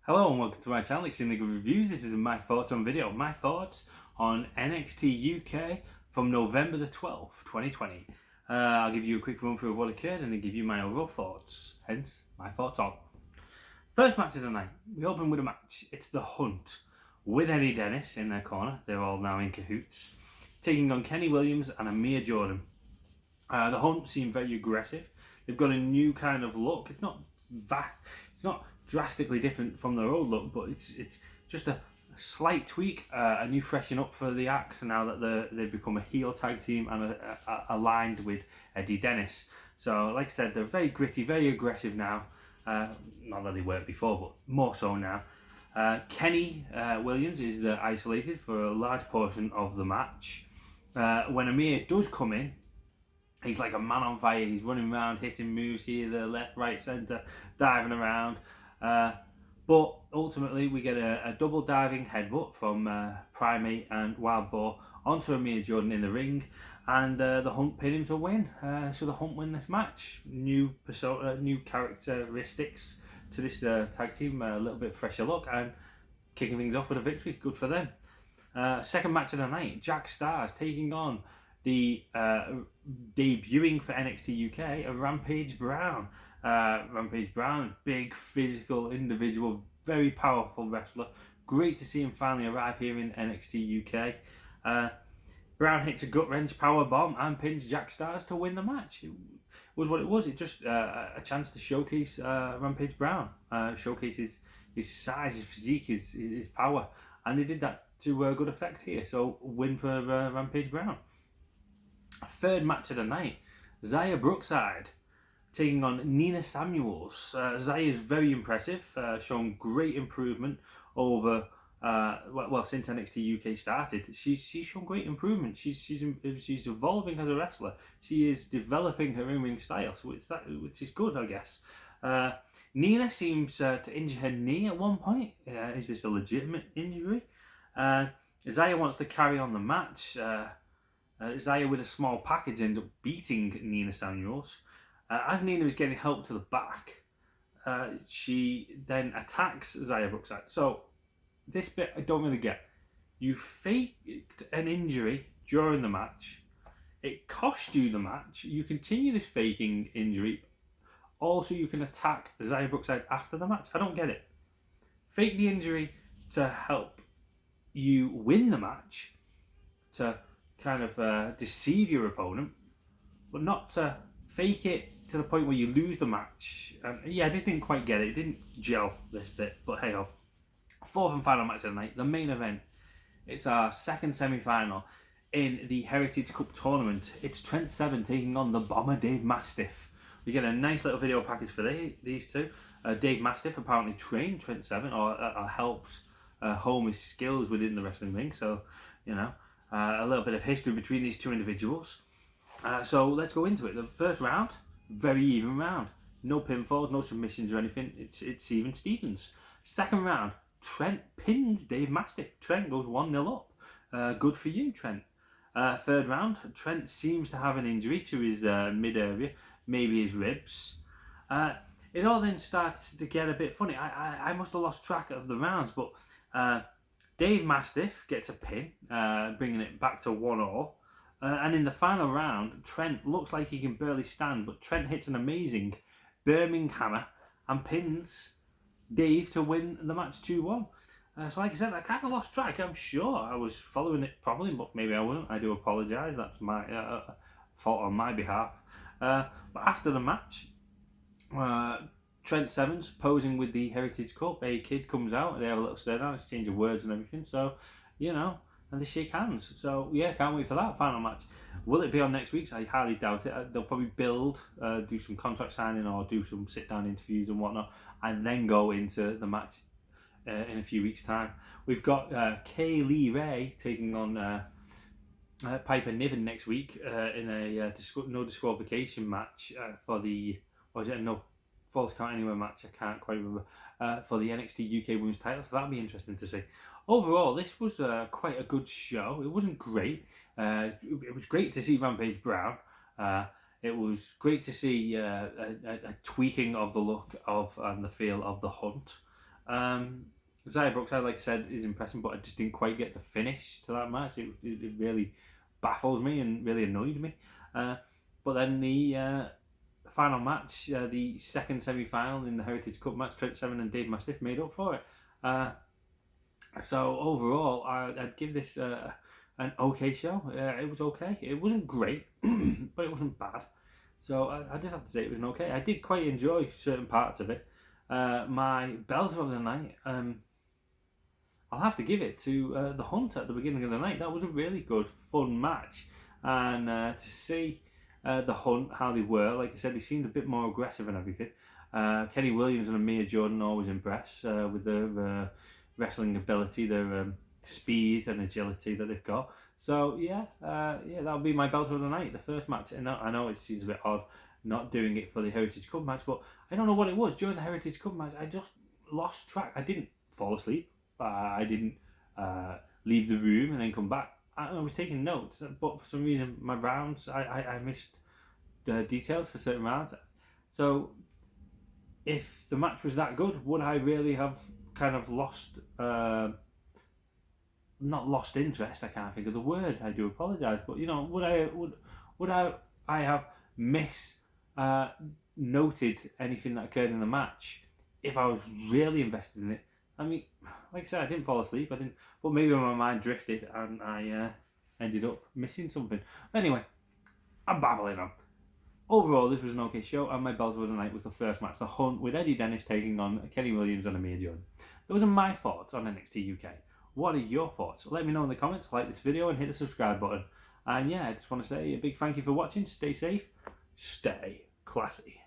Hello and welcome to my channel, Extremely Good Reviews. This is my thoughts on video. My thoughts on NXT UK from November the 12th, 2020. I'll give you a quick run through of what occurred and then give you my overall thoughts, hence my thoughts on. First match of the night, we open with a match. It's The Hunt with Eddie Dennis in their corner. They're all now in cahoots, taking on Kenny Williams and Amir Jordan. The Hunt seem very aggressive. They've got a new kind of look. It's not drastically different from their old look, but it's just a slight tweak, a new freshen up for the act now that they've become a heel tag team and aligned with Eddie Dennis. So, like I said, they're very gritty, very aggressive now. Not that they weren't before, but more so now. Kenny Williams is isolated for a large portion of the match. When Amir does come in, he's like a man on fire. He's running around, hitting moves here, there, left, right, centre, diving around. But ultimately, we get a double diving headbutt from Primate and Wild Boar onto Amir Jordan in the ring, and the Hunt pin him to win. So the Hunt win this match. New persona, new characteristics to this tag team. A little bit fresher look and kicking things off with a victory. Good for them. Second match of the night, Jack Stars taking on the debuting for NXT UK, a Rampage Brown. Rampage Brown, big physical individual, very powerful wrestler. Great to see him finally arrive here in NXT UK. Brown hits a gut wrench power bomb and pins Jack Stars to win the match. It was what it was. It just a chance to showcase Rampage Brown, showcase his size, his physique, his power, and they did that to good effect here. So win for Rampage Brown. Third match of the night, Zaya Brookside taking on Nina Samuels. Zaya is very impressive, shown great improvement over since NXT UK started. She's shown great improvement. She's evolving as a wrestler. She is developing her in-ring style, so which is good, I guess. Nina seems to injure her knee at one point. Is this a legitimate injury? Zaya wants to carry on the match. Zaya, with a small package, ends up beating Nina Samuels. As Nina is getting help to the back, she then attacks Zaya Brookside. So, this bit I don't really get. You faked an injury during the match. It cost you the match. You continue this faking injury. Also, you can attack Zaya Brookside after the match. I don't get it. Fake the injury to help you win the match, to kind of deceive your opponent, but not to fake it to the point where you lose the match. I just didn't quite get it. It didn't gel, this bit, but hey ho. Fourth and final match of the night, the main event. It's our second semi-final in the Heritage Cup tournament. It's Trent Seven taking on the Bomber Dave Mastiff. We get a nice little video package for these two. Dave Mastiff apparently trained Trent Seven or helped hone his skills within the wrestling ring. So, you know, a little bit of history between these two individuals. So let's go into it. The first round, very even round. No pinfalls, no submissions or anything. It's even Stevens. Second round, Trent pins Dave Mastiff. Trent goes 1-0 up. Good for you, Trent. Third round, Trent seems to have an injury to his mid area, maybe his ribs. It all then starts to get a bit funny. I must have lost track of the rounds, but Dave Mastiff gets a pin, bringing it back to 1-0. And in the final round, Trent looks like he can barely stand, but Trent hits an amazing Birmingham hammer and pins Dave to win the match 2-1. So like I said, I kind of lost track. I'm sure I was following it properly, but maybe I wasn't. I do apologise. That's my fault on my behalf. But after the match, Trent Seven's posing with the Heritage Cup. A kid comes out, they have a little stare down, exchange of words and everything. So, you know, and they shake hands. So, yeah, can't wait for that final match. Will it be on next week's? I highly doubt it. They'll probably build, do some contract signing or do some sit-down interviews and whatnot, and then go into the match in a few weeks' time. We've got Kay Lee Ray taking on Piper Niven next week in a no disqualification match for the, or is it a no Falls Count Anywhere match? I can't quite remember, for the NXT UK Women's title, so that'll be interesting to see. Overall, this was quite a good show. It wasn't great. It was great to see Rampage Brown. It was great to see a tweaking of the look of and the feel of the Hunt. Xia Brookside, like I said, is impressive, but I just didn't quite get the finish to that match. It really baffled me and really annoyed me. But then the final match, the second semi-final in the Heritage Cup match, Trent Seven and Dave Mastiff made up for it. So overall, I'd give this an okay show. It was okay. It wasn't great, but it wasn't bad. So I just have to say it was an okay. I did quite enjoy certain parts of it. My belt of the night, I'll have to give it to the Hunt at the beginning of the night. That was a really good, fun match. And to see the Hunt, how they were, like I said, they seemed a bit more aggressive and everything. Kenny Williams and Amir Jordan always impress with their wrestling ability, their speed and agility that they've got. So yeah, that'll be my belt of the night, the first match. And I know it seems a bit odd not doing it for the Heritage Cup match, but I don't know what it was during the Heritage Cup match. I just lost track. I didn't fall asleep. I didn't leave the room and then come back. I was taking notes, but for some reason my rounds, I missed the details for certain rounds. So if the match was that good, would I really have kind of lost, not lost interest? I can't think of the word. I do apologise, but you know, would I have noted anything that occurred in the match if I was really invested in it? I mean, like I said, I didn't fall asleep. I didn't, but maybe my mind drifted and I ended up missing something. But anyway, I'm babbling on. Overall, this was an okay show, and my belt of the night was the first match, the Hunt with Eddie Dennis taking on Kenny Williams and Amir Jordan. Those are my thoughts on NXT UK. What are your thoughts? Let me know in the comments, like this video, and hit the subscribe button. And yeah, I just want to say a big thank you for watching. Stay safe, stay classy.